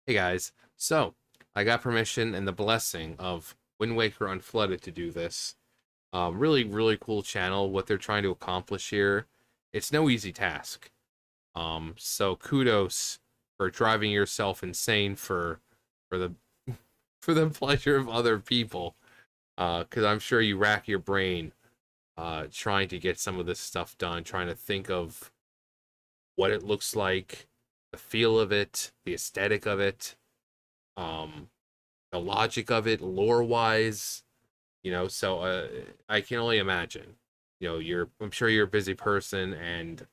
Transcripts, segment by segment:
Hey guys, so I got permission and the blessing of Wind Waker Unflooded to do this. Really, really cool channel. What they're trying to accomplish here, it's no easy task. So kudos for driving yourself insane for the for the pleasure of other people. Because I'm sure you rack your brain trying to get some of this stuff done, trying to think of what it looks like, the feel of it, the aesthetic of it. Um, the logic of it, lore wise, so I can only imagine. I'm sure you're a busy person, and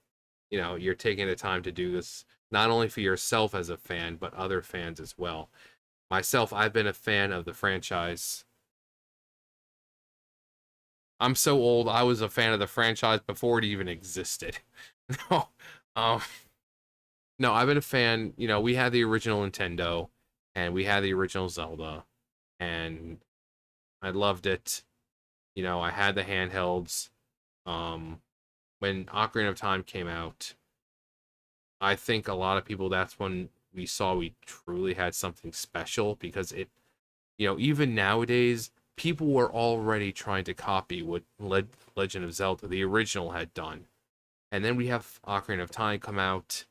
you're taking the time to do this not only for yourself as a fan, but other fans as well. Myself, I've been a fan of the franchise. I'm so old. I was a fan of the franchise before it even existed. no, um, no, I've been a fan. We had the original Nintendo, and we had the original Zelda, and I loved it. I had the handhelds. Um, when Ocarina of Time came out, I think a lot of people, that's when we saw we truly had something special because even nowadays, people were already trying to copy what Legend of Zelda, the original, had done. And then we have Ocarina of Time come out,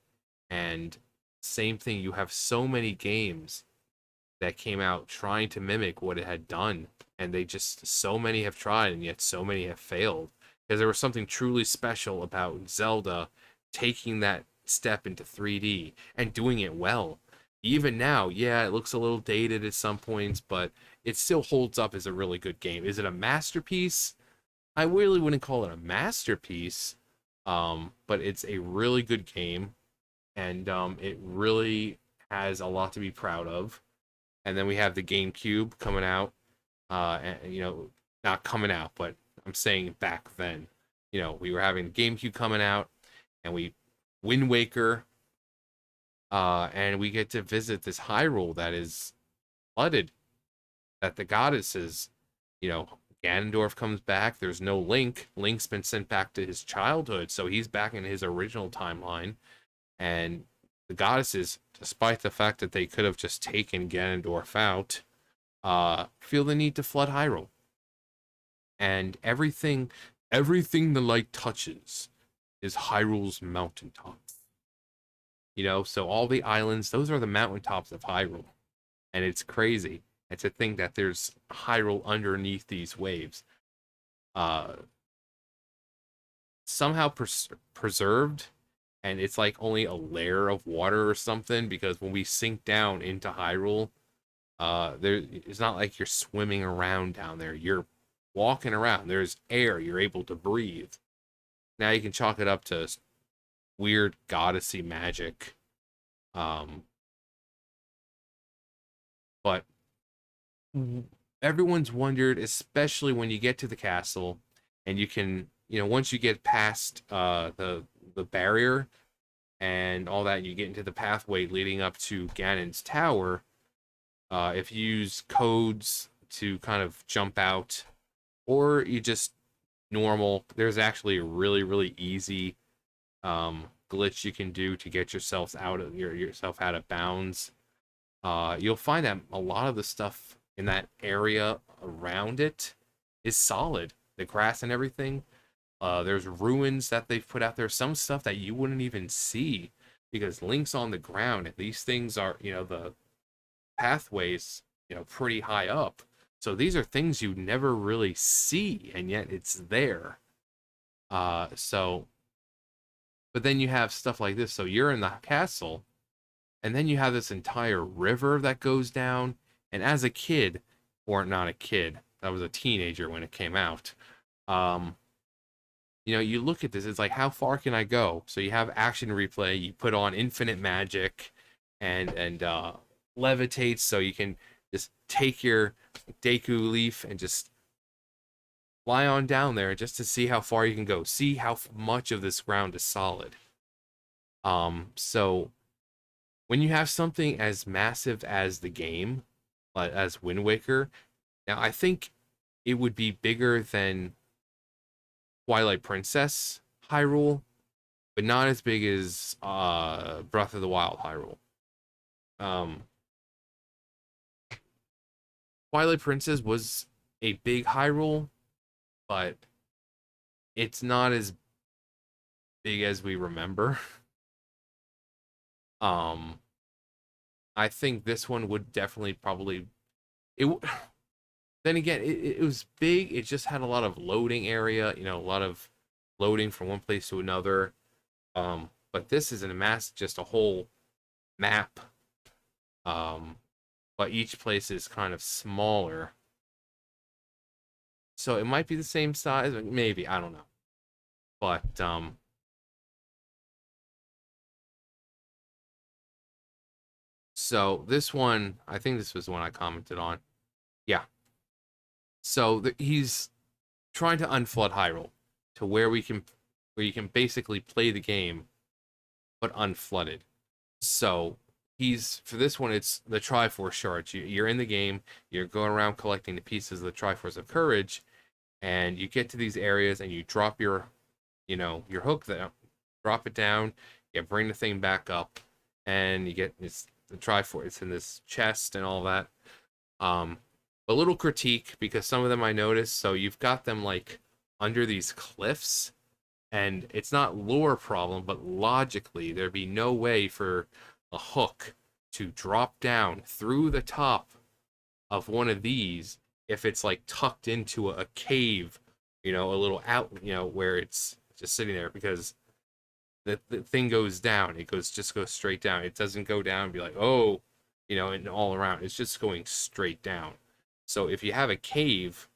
and same thing, you have so many games that came out trying to mimic what it had done, and so many have tried, and yet so many have failed because there was something truly special about Zelda taking that step into 3D and doing it well. Even now, yeah, it looks a little dated at some points, but it still holds up as a really good game. Is it a masterpiece? I really wouldn't call it a masterpiece, but it's a really good game, and it really has a lot to be proud of. And then we have the GameCube coming out. And, not coming out, but I'm saying back then, we were having the GameCube coming out, and we Wind Waker, and we get to visit this Hyrule that is flooded. That the goddesses, you know, Ganondorf comes back. There's no Link. Link's been sent back to his childhood, so he's back in his original timeline. And the goddesses, despite the fact that they could have just taken Ganondorf out, feel the need to flood Hyrule. And everything the light touches is Hyrule's mountaintops. So all the islands, those are the mountaintops of Hyrule. And it's crazy. And to think that there's Hyrule underneath these waves. Uh, Somehow preserved, and it's like only a layer of water or something, because when we sink down into Hyrule, it's not like you're swimming around down there. You're walking around. There's air. You're able to breathe. Now you can chalk it up to weird goddessy magic. Um, but everyone's wondered, especially when you get to the castle, and you can, once you get past the barrier and all that, you get into the pathway leading up to Ganon's tower. If you use codes to kind of jump out, or you just normal, there's actually a really, really easy glitch you can do to get yourself out of bounds. You'll find that a lot of the stuff in that area around it is solid. The grass and everything. There's ruins that they've put out there. Some stuff that you wouldn't even see because Link's on the ground. And these things are, the pathways, pretty high up. So these are things you never really see, and yet it's there. So, but then you have stuff like this. So you're in the castle, and then you have this entire river that goes down. And as a kid, or not a kid, I was a teenager when it came out. Um, you look at this, it's like, how far can I go? So you have action replay, you put on infinite magic, and levitate, so you can just take your Deku leaf and just fly on down there just to see how far you can go, see how much of this ground is solid. So when you have something as massive as the game, as Wind Waker, now I think it would be bigger than Twilight Princess Hyrule, but not as big as Breath of the Wild Hyrule. Um, Twilight Princess was a big Hyrule, but it's not as big as we remember. Um, I think this one would definitely probably it. Then again, it was big. It just had a lot of loading area, a lot of loading from one place to another. But this is a mass, just a whole map. Um, but each place is kind of smaller, so it might be the same size, maybe I don't know. But so this one, I think this was the one I commented on. Yeah. So he's trying to unflood Hyrule to where you can basically play the game but unflooded. So he's for this one, it's the Triforce shards. You're in the game, you're going around collecting the pieces of the Triforce of Courage, and you get to these areas and you drop your hook there, drop it down, you bring the thing back up, and you get this the Triforce. It's in this chest and all that. Um, a little critique because some of them I noticed. So you've got them like under these cliffs, and it's not lore problem, but logically there'd be no way for a hook to drop down through the top of one of these if it's like tucked into a cave, a little out, where it's just sitting there because the thing goes down. It just goes straight down. It doesn't go down and be like, oh, and all around. It's just going straight down. So if you have a cave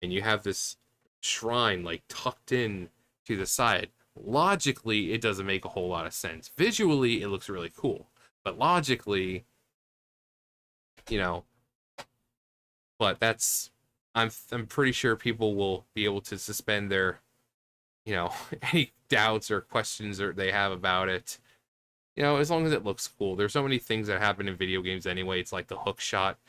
and you have this shrine like tucked in to the side, logically it doesn't make a whole lot of sense. Visually it looks really cool, but logically, you know, but that's I'm pretty sure people will be able to suspend their, any doubts or questions that they have about it. As long as it looks cool. There's so many things that happen in video games anyway. It's like the hook shot.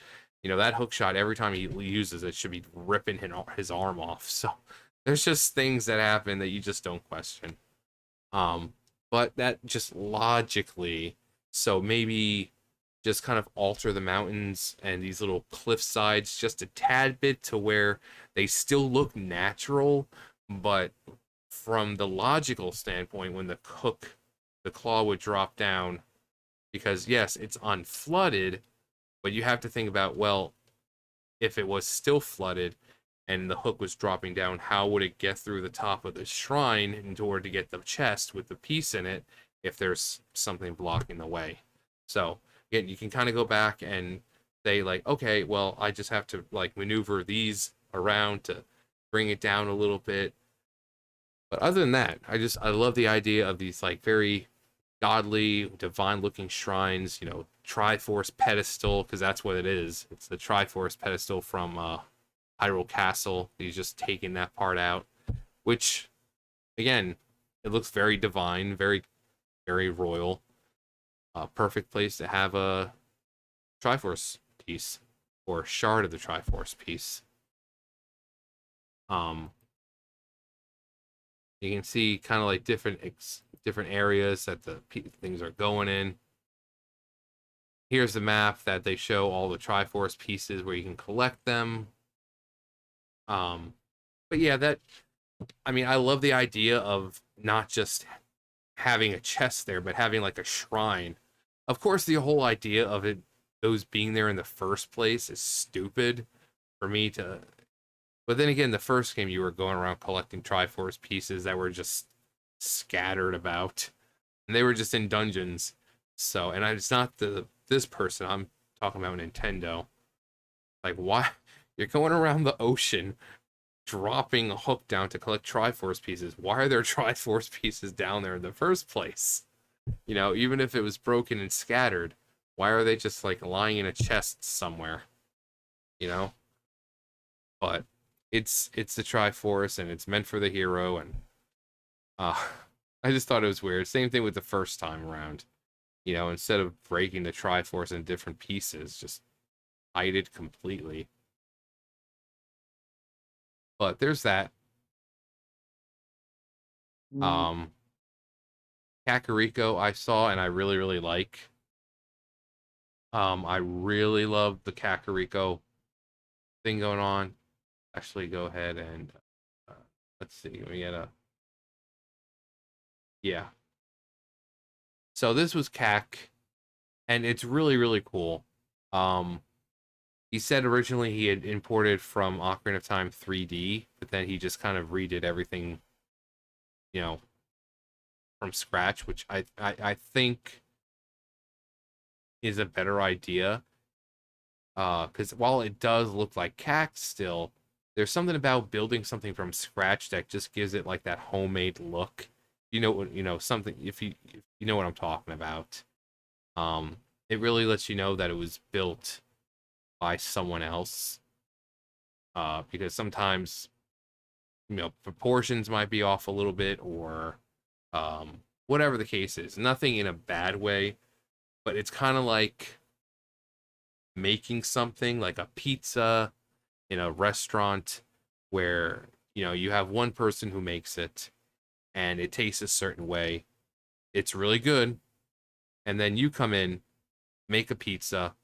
That hook shot, every time he uses it, should be ripping his arm off. So there's just things that happen that you just don't question. Um, but that just logically, so maybe just kind of alter the mountains and these little cliff sides just a tad bit to where they still look natural, but from the logical standpoint, when the claw would drop down, because yes, it's unflooded, but you have to think about, well, if it was still flooded and the hook was dropping down, how would it get through the top of the shrine in order to get the chest with the piece in it if there's something blocking the way? So again, you can kind of go back and say like, okay, well, I just have to like maneuver these around to bring it down a little bit. But other than that, I love the idea of these like very godly, divine looking shrines, Triforce pedestal, because that's what it is. It's the Triforce pedestal from Hyrule Castle. He's just taking that part out, which, again, it looks very divine, very, very royal. Perfect place to have a Triforce piece or shard of the Triforce piece. Um, you can see kind of like different areas that the things are going in. Here's the map that they show all the Triforce pieces where you can collect them. But yeah, I love the idea of not just having a chest there, but having like a shrine. Of course, the whole idea of those being there in the first place is stupid for me to. But then again, the first game you were going around collecting Triforce pieces that were just scattered about, and they were just in dungeons. So, and it's not this person. I'm talking about Nintendo. Like, why you're going around the ocean dropping a hook down to collect Triforce pieces? Why are there Triforce pieces down there in the first place? Even if it was broken and scattered, why are they just like lying in a chest somewhere? You know, but it's the Triforce and it's meant for the hero, and uh, I just thought it was weird. Same thing with the first time around. Instead of breaking the Triforce in different pieces, just hide it completely. But there's that. Um, Kakariko I saw and I really, really like. I really love the Kakariko thing going on. Actually, go ahead and uh, let's see. We get a yeah. So this was CAC, and it's really really cool. Um, he said originally he had imported from Ocarina of Time 3D, but then he just kind of redid everything, you know, from scratch, which I think is a better idea. Because while it does look like CAC still, there's something about building something from scratch that just gives it like that homemade look. You know what, something if you know what I'm talking about. Um, it really lets you know that it was built by someone else. Because sometimes proportions might be off a little bit, or whatever the case is. Nothing in a bad way, but it's kind of like making something like a pizza in a restaurant where you have one person who makes it and it tastes a certain way. It's really good, and then you come in, make a pizza,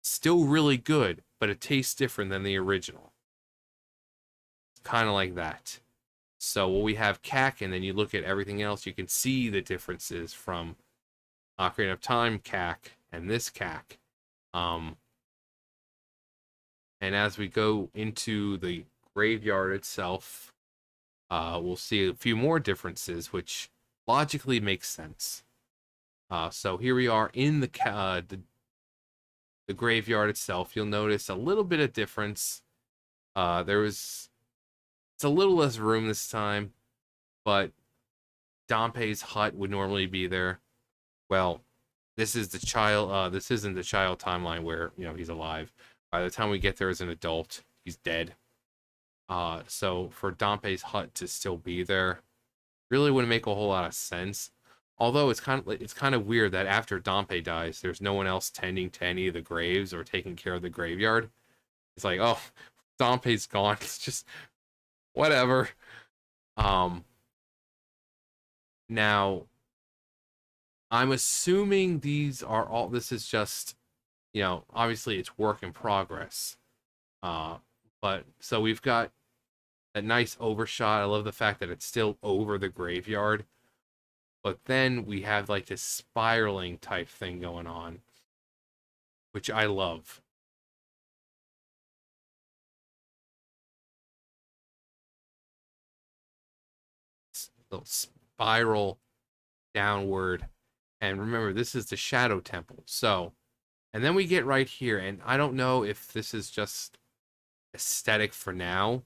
still really good, but it tastes different than the original. Kind of like that. So when we have CAC and then you look at everything else, you can see the differences from Ocarina of Time CAC and this CAC. Um, and as we go into the graveyard itself, we'll see a few more differences, which logically makes sense. So here we are in the graveyard itself. You'll notice a little bit of difference. It's a little less room this time, but Dompe's hut would normally be there. Well, this is the child. This isn't the child timeline where he's alive. By the time we get there as an adult, he's dead. So for Dompe's hut to still be there really wouldn't make a whole lot of sense. Although it's kind of weird that after Dompe dies, there's no one else tending to any of the graves or taking care of the graveyard. It's like, oh, Dompe's gone. It's just whatever. Um, Now I'm assuming this is just, obviously it's work in progress. Uh, but so we've got a nice overshot. I love the fact that it's still over the graveyard. But then we have like this spiraling type thing going on, which I love. Little spiral downward. And remember, this is the Shadow Temple. So, and then we get right here, and I don't know if this is just aesthetic for now,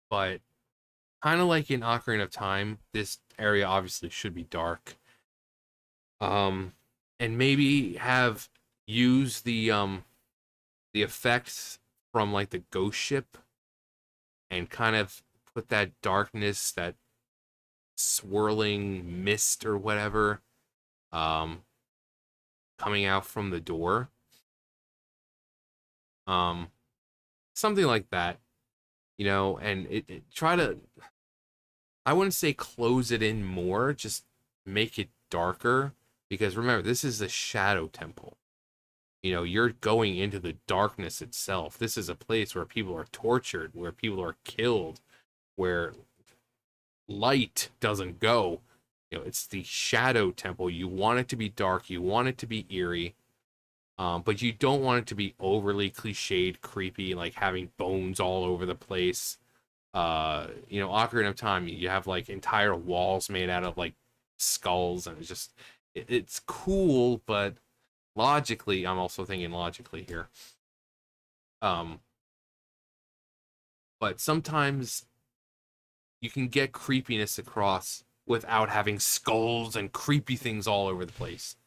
but kind of like in Ocarina of Time, this area obviously should be dark. Um, and maybe have use the effects from like the ghost ship and kind of put that darkness, that swirling mist or whatever, um, coming out from the door. Um, Something like that, and it try to, I wouldn't say close it in more, just make it darker, because remember, this is the Shadow Temple. You're going into the darkness itself. This is a place where people are tortured, where people are killed, where light doesn't go. It's the Shadow Temple. You want it to be dark, you want it to be eerie, but you don't want it to be overly cliched, creepy, like having bones all over the place. Ocarina of Time, you have like entire walls made out of like skulls, and it's cool, but logically, I'm also thinking logically here. Um, but sometimes you can get creepiness across without having skulls and creepy things all over the place.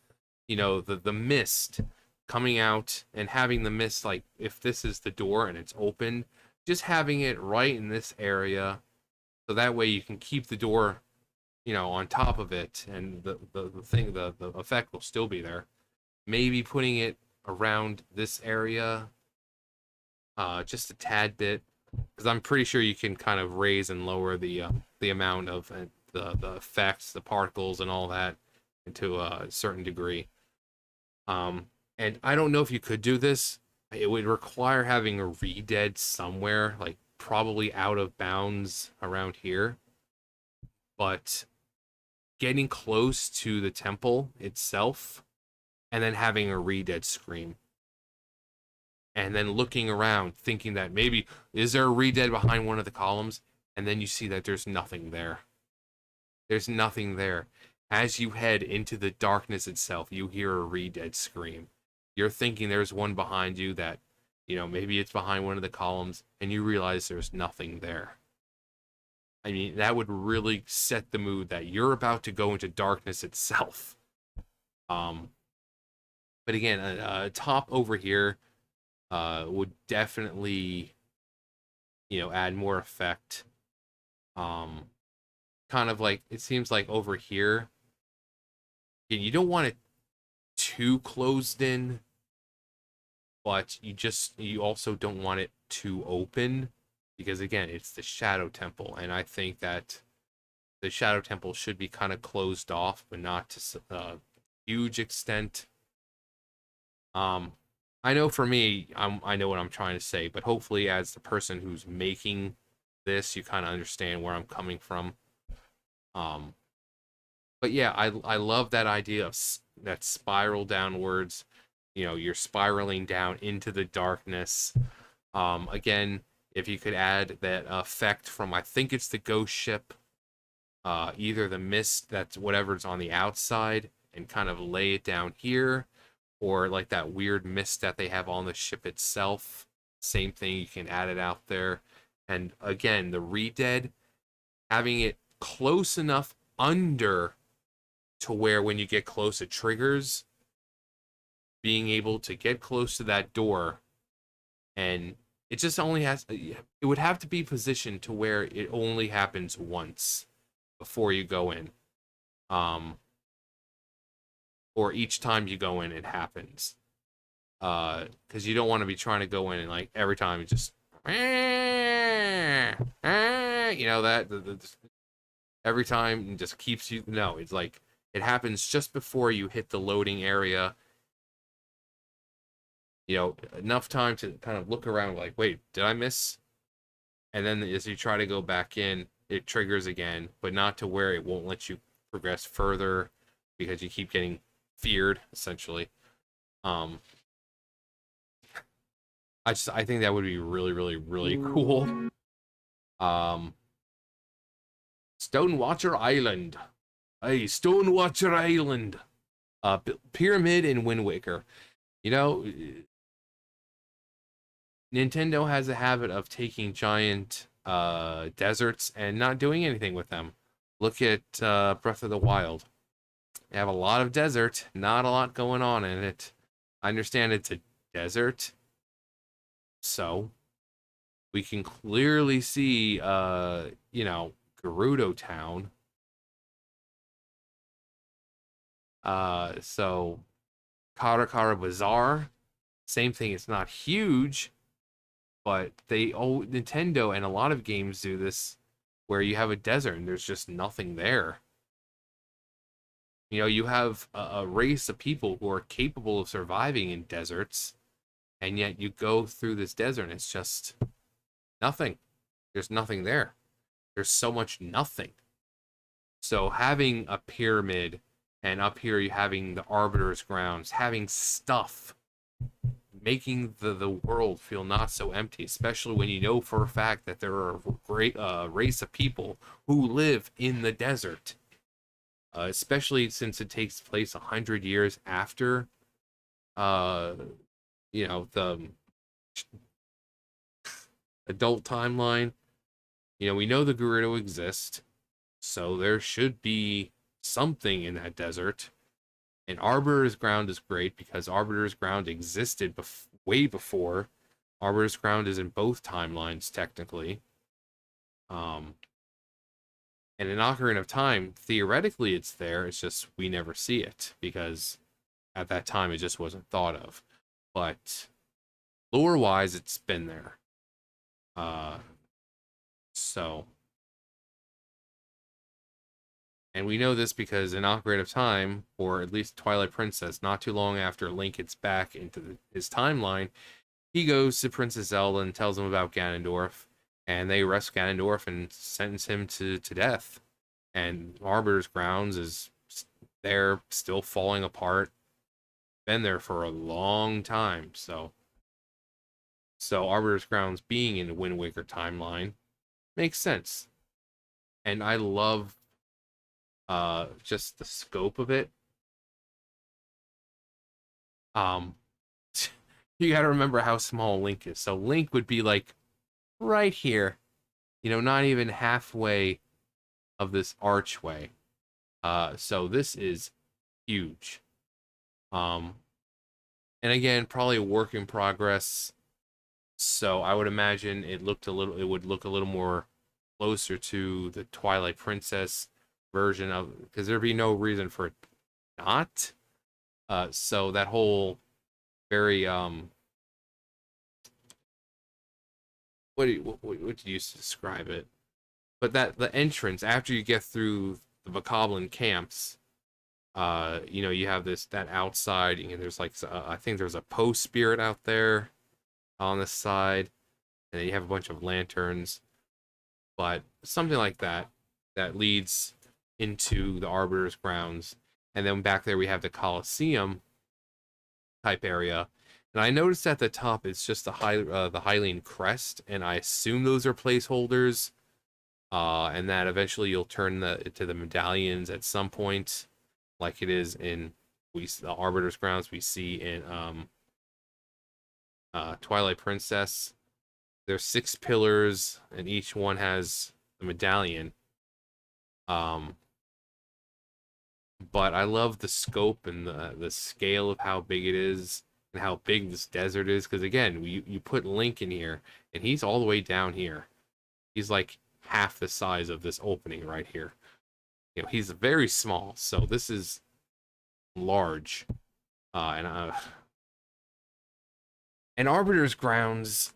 The mist coming out and having the mist, like if this is the door and it's open, just having it right in this area, so that way you can keep the door, on top of it, and the effect will still be there. Maybe putting it around this area, just a tad bit, because I'm pretty sure you can kind of raise and lower the amount of the effects, the particles, and all that to a certain degree. And I don't know if you could do this. It would require having a re-dead somewhere, like probably out of bounds around here. But getting close to the temple itself, and then having a re-dead scream, and then looking around, thinking that maybe is there a re-dead behind one of the columns, and then you see that there's nothing there. There's nothing there. As you head into the darkness itself, you hear a re-dead scream. You're thinking there's one behind you that, maybe it's behind one of the columns, and you realize there's nothing there. I mean, that would really set the mood that you're about to go into darkness itself. Um, but again, a top over here would definitely, add more effect. Um, Kind of like it seems like over here, you don't want it too closed in, but you also don't want it too open because again, it's the Shadow Temple, and I think that the Shadow Temple should be kind of closed off, but not to a huge extent. I know for me, I know what I'm trying to say, but hopefully, as the person who's making this, you kind of understand where I'm coming from. Um, but yeah, I love that idea of that spiral downwards. You're spiraling down into the darkness. Again, if you could add that effect from, I think it's the ghost ship, either the mist that's whatever's on the outside, and kind of lay it down here, or like that weird mist that they have on the ship itself. Same thing, you can add it out there. And again, the re-dead, having it close enough under to where when you get close it triggers, being able to get close to that door, and it just only has, it would have to be positioned to where it only happens once before you go in. Or each time you go in it happens. Because you don't want to be trying to go in and like every time you just that every time it just keeps you. No, it's like it happens just before you hit the loading area. Enough time to kind of look around like, wait, did I miss? And then as you try to go back in, it triggers again, but not to where it won't let you progress further because you keep getting feared, essentially. Um, I think that would be really, really, really cool. Um, Stonewatcher Island. Hey, Stonewatcher Island. Pyramid in Wind Waker. You know, Nintendo has a habit of taking giant deserts and not doing anything with them. Look at Breath of the Wild. They have a lot of desert, not a lot going on in it. I understand it's a desert, so we can clearly see, Gerudo Town. So Karakara Bazaar, same thing. It's not huge, but Nintendo and a lot of games do this, where you have a desert and there's just nothing there. You have a race of people who are capable of surviving in deserts, and yet you go through this desert and it's just nothing. There's nothing there. There's so much nothing. So having a pyramid, and up here you having the Arbiter's Grounds, having stuff, making the world feel not so empty, especially when you know for a fact that there are a great race of people who live in the desert. Especially since it takes place 100 years after, uh, the adult timeline. We know the Gerudo exist, so there should be something in that desert. And Arbiter's Ground is great because Arbiter's Ground existed way before. Arbiter's Ground is in both timelines, technically. And in Ocarina of Time, theoretically it's there, it's just we never see it because at that time it just wasn't thought of. But lore-wise, it's been there. Uh, so And we know this because in Ocarina of Time, or at least Twilight Princess, not too long after Link gets back into his timeline, he goes to Princess Zelda and tells him about Ganondorf, and they arrest Ganondorf and sentence him to death. And Arbiter's Grounds is there, still falling apart. Been there for a long time, so Arbiter's Grounds being in the Wind Waker timeline makes sense. And I love just the scope of it. Um you gotta remember how small Link is. So Link would be like right here, not even halfway of this archway. So this is huge. Um, and again, probably a work in progress. So I would imagine it would look a little more closer to the Twilight Princess version of, because there'd be no reason for it not. So that whole very what do you use to describe it? But that the entrance after you get through the Bokoblin camps, you have that outside, there's like I think there's a post spirit out there on this side, and then you have a bunch of lanterns, but something like that leads into the Arbiter's Grounds, and then back there we have the Colosseum type area. And I noticed at the top it's just the Hylian crest, and I assume those are placeholders, and that eventually you'll turn to the medallions at some point, like it is in the Arbiter's Grounds we see in Twilight Princess. There's 6 pillars, and each one has the medallion. But I love the scope and the scale of how big it is and how big this desert is. Because again, you put Link in here, and he's all the way down here. He's like half the size of this opening right here. He's very small, so this is large. And Arbiter's Grounds,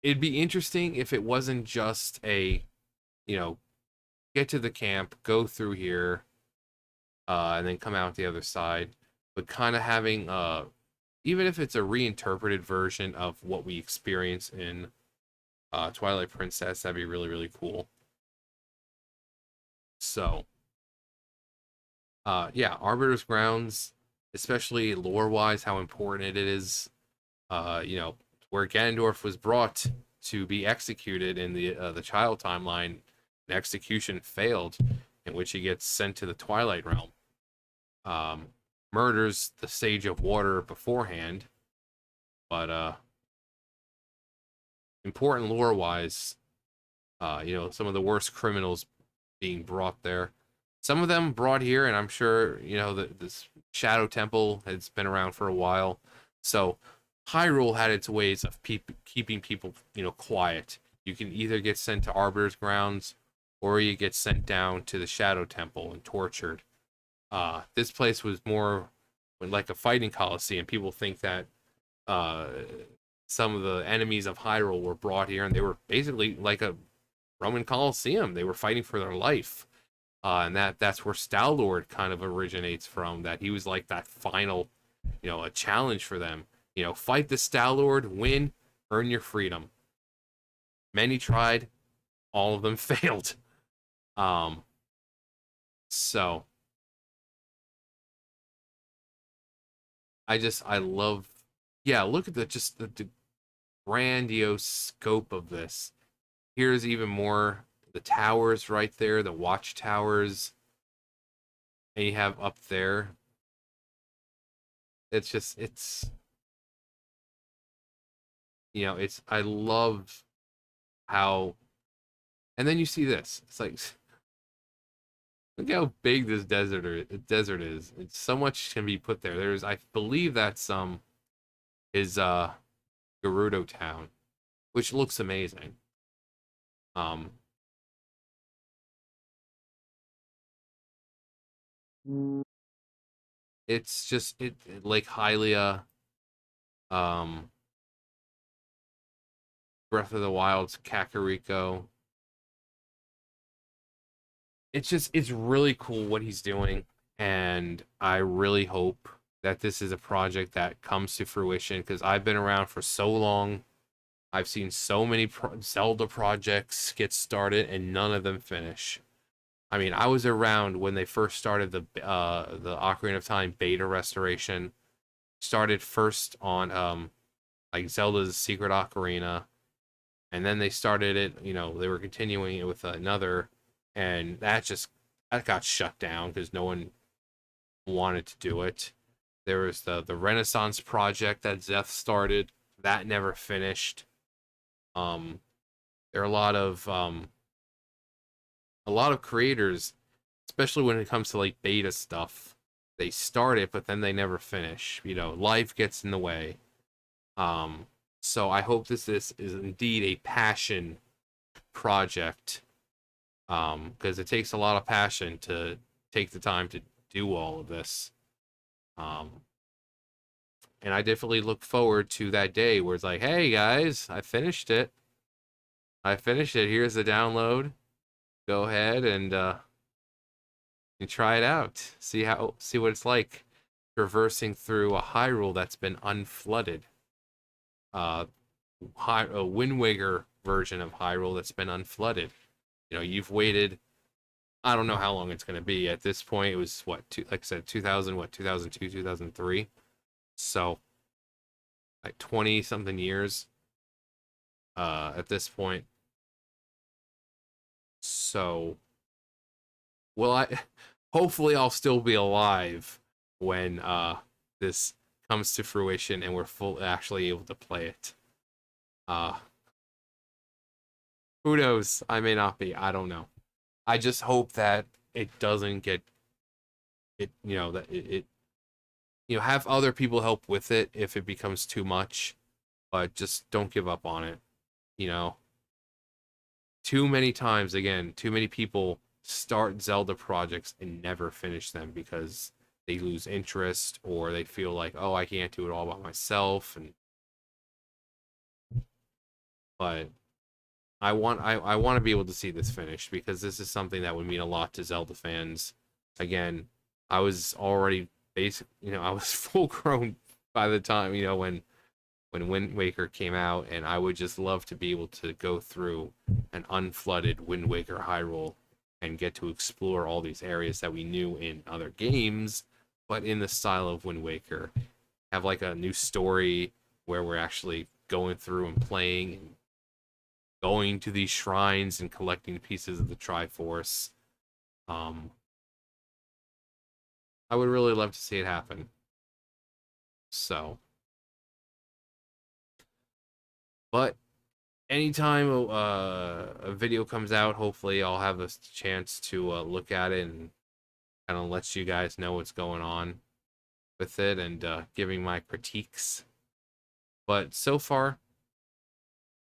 it'd be interesting if it wasn't just a, get to the camp, go through here, and then come out the other side, but kind of having, even if it's a reinterpreted version of what we experience in Twilight Princess, that'd be really, really cool. So, yeah, Arbiter's Grounds, especially lore-wise, how important it is. Where Ganondorf was brought to be executed in the Child timeline, an execution failed, in which he gets sent to the Twilight Realm. Murders the Sage of Water beforehand, but important lore-wise, some of the worst criminals being brought there. Some of them brought here, and I'm sure that this Shadow Temple has been around for a while, so Hyrule had its ways of keeping people, quiet. You can either get sent to Arbiter's Grounds, or you get sent down to the Shadow Temple and tortured. This place was more like a fighting coliseum. People think that some of the enemies of Hyrule were brought here, and they were basically like a Roman Coliseum. They were fighting for their life. And that's where Star-Lord kind of originates from. That he was like that final, a challenge for them. Fight the Star-Lord, win, earn your freedom. Many tried, all of them failed. So I love, yeah. Look at the grandiose scope of this. Here's even more, the towers right there, the watchtowers, and you have up there. It's I love how, and then you see this. It's like, look how big this desert is. It's so much can be put there. I believe that's is Gerudo Town, which looks amazing. Um, it's just Lake Hylia, um, Breath of the Wild's Kakariko. It's really cool what he's doing, and I really hope that this is a project that comes to fruition because I've been around for so long. I've seen so many Zelda projects get started and none of them finish. I mean, I was around when they first started the Ocarina of Time beta restoration. Started first on like Zelda's Secret Ocarina, and then they started it. You know, they were continuing it with another, and that got shut down because no one wanted to do it. There was the Renaissance project that Zeth started. That never finished. Um, there are a lot of creators, especially when it comes to like beta stuff. They start it, but then they never finish. You know, life gets in the way. Um, so I hope is indeed a passion project. Because it takes a lot of passion to take the time to do all of this. Um, and I definitely look forward to that day where it's like, hey guys, I finished it. I finished it. Here's the download. Go ahead and try it out. See what it's like traversing through a Hyrule that's been unflooded. Uh, a Wind Waker version of Hyrule that's been unflooded. You know, you've waited. I don't know how long it's going to be. At this point, it was like I said, 2000, 2002, 2003. So, like 20 something years at this point. So, well, I hopefully I'll still be alive when this comes to fruition and we're actually able to play it. Uh, who knows? I may not be. I don't know. I just hope that it doesn't get it. You know that it you know have other people help with it if it becomes too much, but just don't give up on it. You know, too many times again, too many people start Zelda projects and never finish them because they lose interest or they feel like, oh, I can't do it all by myself. And but I want to be able to see this finished because this is something that would mean a lot to Zelda fans. Again, I was already I was full grown by the time, when Wind Waker came out, and I would just love to be able to go through an unflooded Wind Waker Hyrule and get to explore all these areas that we knew in other games, but in the style of Wind Waker. Have like a new story where we're actually going through and playing and going to these shrines and collecting pieces of the Triforce. Um, I would really love to see it happen. So, but anytime a video comes out, hopefully I'll have a chance to look at it and kind of let you guys know what's going on with it and giving my critiques. But so far,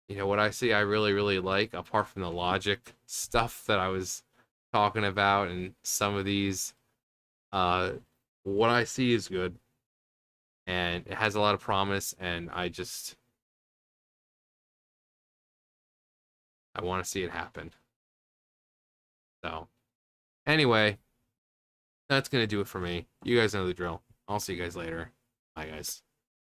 what I see, I really, really like, apart from the logic stuff that I was talking about and some of these, uh, what I see is good and it has a lot of promise. And I want to see it happen. So, anyway, that's going to do it for me. You guys know the drill. I'll see you guys later. Bye, guys.